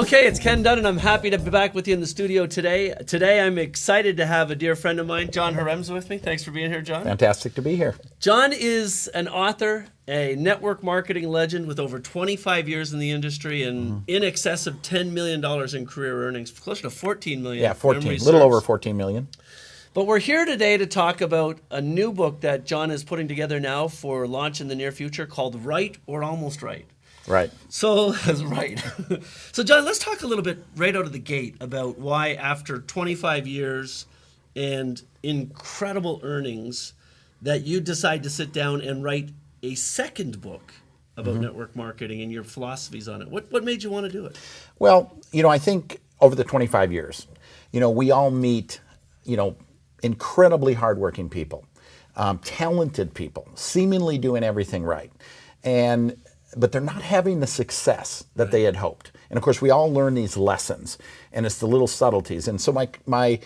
Okay, it's Ken Dunn, and I'm happy to be back with you in the studio today. Today, I'm excited to have a dear friend of mine, John Haremza, with me. Thanks for being here, John. Fantastic to be here. John is an author, a network marketing legend with over 25 years in the industry and in excess of $10 million in career earnings, closer to $14 million. Yeah, 14, a little over 14 million. But we're here today to talk about a new book that John is putting together now for launch in the near future called Right or Almost Right. Right. So, right. So, John, let's talk a little bit right out of the gate about why, after 25 years and incredible earnings, that you decide to sit down and write a second book about network marketing and your philosophies on it. What made you want to do it? Well, I think over the 25 years, we all meet, incredibly hardworking people, talented people, seemingly doing everything right. But they're not having the success that they had hoped. And of course, we all learn these lessons, and it's the little subtleties. And so my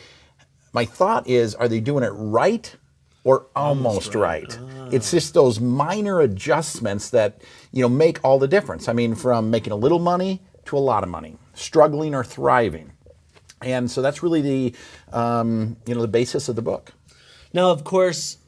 thought is, are they doing it right or almost right? It's just those minor adjustments that, make all the difference. I mean, from making a little money to a lot of money, struggling or thriving. And so that's really the basis of the book. Now, of course,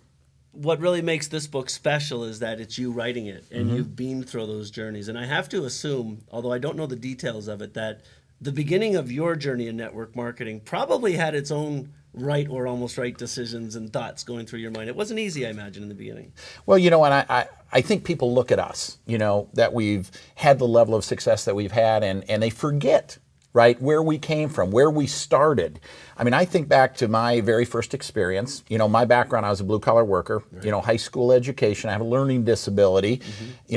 what really makes this book special is that it's you writing it, and you've been through those journeys. And I have to assume, although I don't know the details of it, that the beginning of your journey in network marketing probably had its own right or almost right decisions and thoughts going through your mind. It wasn't easy, I imagine, in the beginning. Well, and I think people look at us, that we've had the level of success that we've had, and they forget, right, where we came from, where we started. I mean, I think back to my very first experience. My background, I was a blue-collar worker, high school education. I have a learning disability.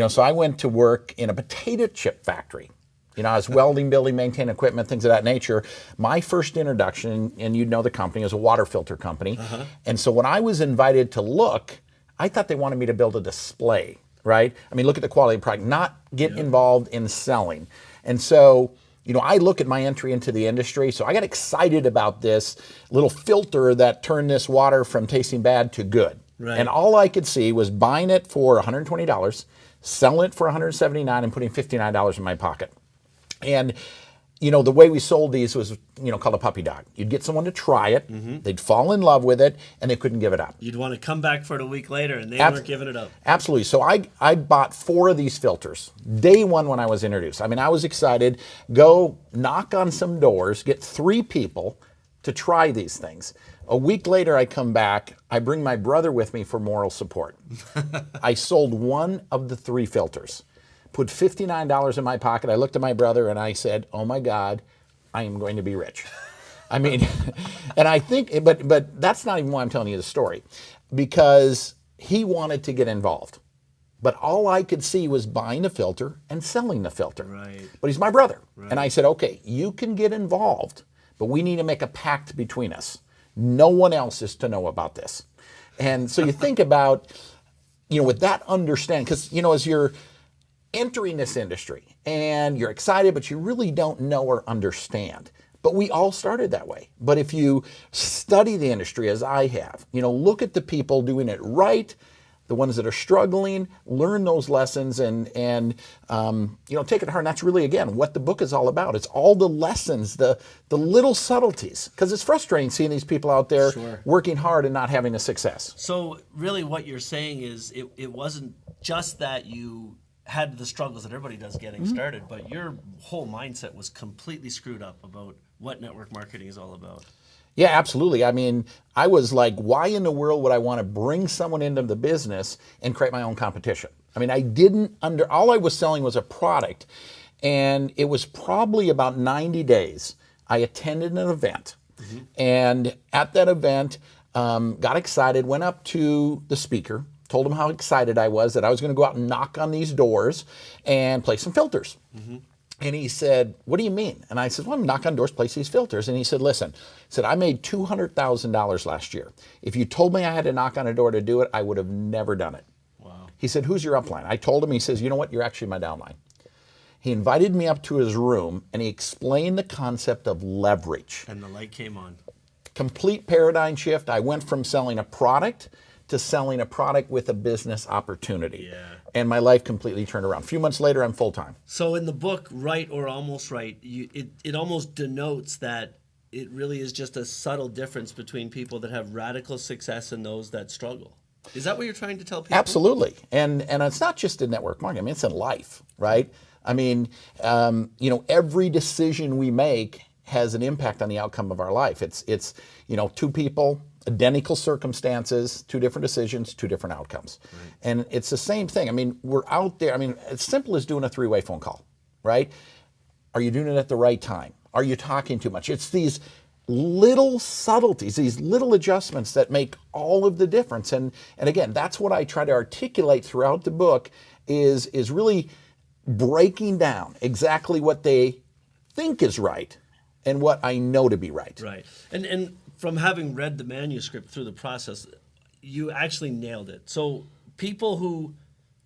So I went to work in a potato chip factory. I was welding, building, maintaining equipment, things of that nature. My first introduction, and you'd know the company, was a water filter company. And so when I was invited to look, I thought they wanted me to build a display, right? I mean, look at the quality of the product, not get involved in selling. And so I look at my entry into the industry, so I got excited about this little filter that turned this water from tasting bad to good. Right. And all I could see was buying it for $120, selling it for $179, and putting $59 in my pocket. And the way we sold these was, called a puppy dog. You'd get someone to try it, they'd fall in love with it, and they couldn't give it up. You'd want to come back for it a week later, and they weren't giving it up. Absolutely. So I bought 4 of these filters, day one when I was introduced. I mean, I was excited. Go knock on some doors, get 3 people to try these things. A week later, I come back. I bring my brother with me for moral support. I sold 1 of the 3 filters. Put $59 in my pocket. I looked at my brother and I said, "Oh my God, I am going to be rich." I mean, and I think, but that's not even why I'm telling you the story, because he wanted to get involved. But all I could see was buying a filter and selling the filter. Right. But he's my brother. Right. And I said, okay, you can get involved, but we need to make a pact between us. No one else is to know about this. And so you think about, with that understanding, because, as you're entering this industry and you're excited, but you really don't know or understand. But we all started that way. But if you study the industry as I have, look at the people doing it right, the ones that are struggling, learn those lessons and take it hard. And that's really, again, what the book is all about. It's all the lessons, the little subtleties, because it's frustrating seeing these people out there working hard and not having a success. So really what you're saying is it wasn't just that you had the struggles that everybody does getting started, but your whole mindset was completely screwed up about what network marketing is all about. Yeah, absolutely. I mean, I was like, why in the world would I want to bring someone into the business and create my own competition? I mean, all I was selling was a product, and it was probably about 90 days. I attended an event, and at that event, got excited, went up to the speaker, told him how excited I was that I was going to go out and knock on these doors and place some filters. And he said, "What do you mean?" And I said, "Well, I'm knock on doors, place these filters." And he said, "Listen," I made $200,000 last year. If you told me I had to knock on a door to do it, I would have never done it. Wow. He said, "Who's your upline?" I told him. He says, "You know what? You're actually my downline." He invited me up to his room and he explained the concept of leverage. And the light came on. Complete paradigm shift. I went from selling a product to selling a product with a business opportunity. Yeah. And my life completely turned around. A few months later, I'm full-time. So in the book, Right or Almost Right, it almost denotes that it really is just a subtle difference between people that have radical success and those that struggle. Is that what you're trying to tell people? Absolutely. And it's not just in network marketing. I mean, it's in life, right? I mean, every decision we make has an impact on the outcome of our life. It's two people, identical circumstances, two different decisions, two different outcomes. Right. And it's the same thing. I mean, we're out there. I mean, it's simple as doing a three-way phone call, right? Are you doing it at the right time? Are you talking too much? It's these little subtleties, these little adjustments that make all of the difference. And again, that's what I try to articulate throughout the book is really breaking down exactly what they think is right and what I know to be right. Right. And from having read the manuscript through the process, you actually nailed it. So people who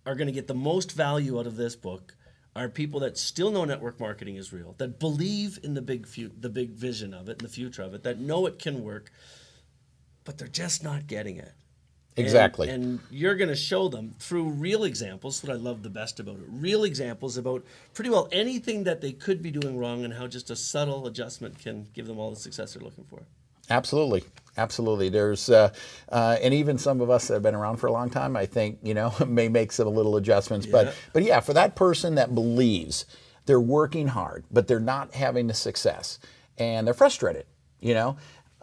are going to get the most value out of this book are people that still know network marketing is real, that believe in the big vision of it and the future of it, that know it can work, but they're just not getting it. Exactly. And you're going to show them through real examples, what I love the best about it, real examples about pretty well anything that they could be doing wrong and how just a subtle adjustment can give them all the success they're looking for. Absolutely. Absolutely. There's, and even some of us that have been around for a long time, I think, may make some little adjustments. Yeah. But yeah, for that person that believes they're working hard, but they're not having the success and they're frustrated,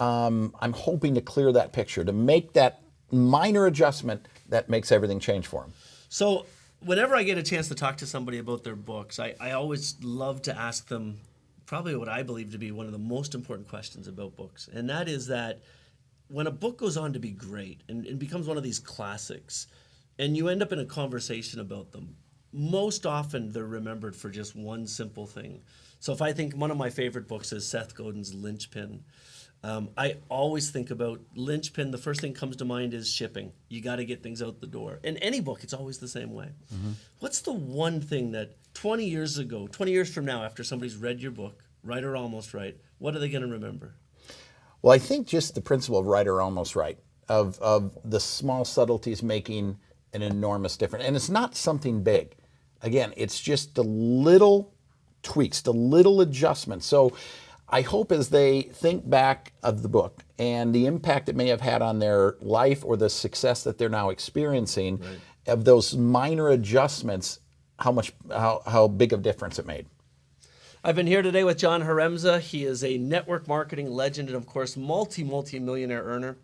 I'm hoping to clear that picture, to make that minor adjustment that makes everything change for them. So whenever I get a chance to talk to somebody about their books, I always love to ask them probably what I believe to be one of the most important questions about books. And that is that when a book goes on to be great and becomes one of these classics, and you end up in a conversation about them, most often they're remembered for just one simple thing. So if I think one of my favorite books is Seth Godin's Linchpin, I always think about linchpin. The first thing that comes to mind is shipping. You got to get things out the door. In any book, it's always the same way. Mm-hmm. What's the one thing that 20 years ago, 20 years from now, after somebody's read your book, Right or Almost Right, what are they going to remember? Well, I think just the principle of right or almost right, of the small subtleties making an enormous difference. And it's not something big. Again, it's just the little tweaks, the little adjustments. So I hope as they think back of the book and the impact it may have had on their life or the success that they're now experiencing, right, of those minor adjustments, how big of a difference it made. I've been here today with John Haremza. He is a network marketing legend and, of course, multi-millionaire earner.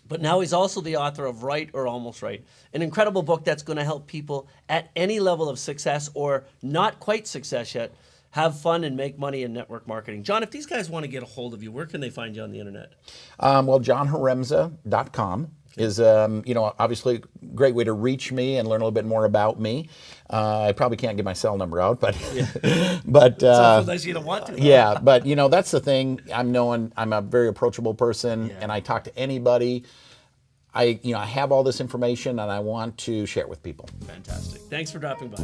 But now he's also the author of Right or Almost Right, an incredible book that's going to help people at any level of success or not quite success yet have fun and make money in network marketing. John, if these guys want to get a hold of you, where can they find you on the internet? Well, johnharemza.com is, obviously a great way to reach me and learn a little bit more about me. I probably can't give my cell number out, but yeah. but unless you don't want to. Yeah, but that's the thing. I'm a very approachable person, yeah, and I talk to anybody. I have all this information, and I want to share it with people. Fantastic. Thanks for dropping by.